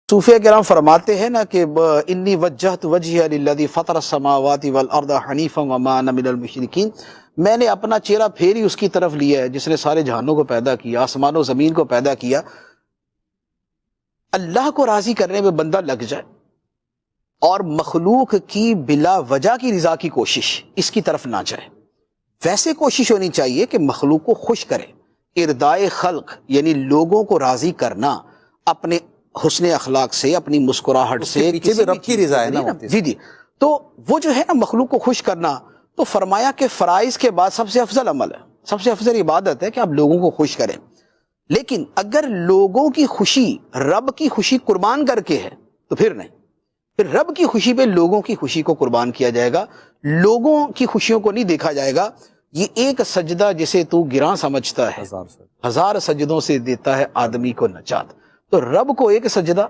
صوفیہ کرام فرماتے ہیں نا کہ انی وجہت وجہی للذی فطر السماوات والارض حنیفا وما انا من المشرکین، میں نے اپنا چہرہ پھیری اس کی طرف لیا ہے جس نے سارے جہانوں کو پیدا کیا، آسمان و زمین کو پیدا کیا۔ اللہ کو راضی کرنے میں بندہ لگ جائے اور مخلوق کی بلا وجہ کی رضا کی کوشش اس کی طرف نہ جائے۔ ویسے کوشش ہونی چاہیے کہ مخلوق کو خوش کرے، ارضائے خلق یعنی لوگوں کو راضی کرنا اپنے حسن اخلاق سے، اپنی مسکراہٹ سے، پیچھے بھی رب کی رضا ہے نا۔ جی تو وہ جو ہے نا مخلوق کو خوش کرنا، تو فرمایا کہ فرائض کے بعد سب سے افضل عمل ہے، سب سے افضل عبادت ہے کہ آپ لوگوں کو خوش کریں۔ لیکن اگر لوگوں کی خوشی رب کی خوشی قربان کر کے ہے تو پھر نہیں، پھر رب کی خوشی پہ لوگوں کی خوشی کو قربان کیا جائے گا، لوگوں کی خوشیوں کو نہیں دیکھا جائے گا۔ یہ ایک سجدہ جسے تو گراں سمجھتا ہے، 1000 سجدوں سے دیتا ہے آدمی کو نجات۔ تو رب کو ایک سجدہ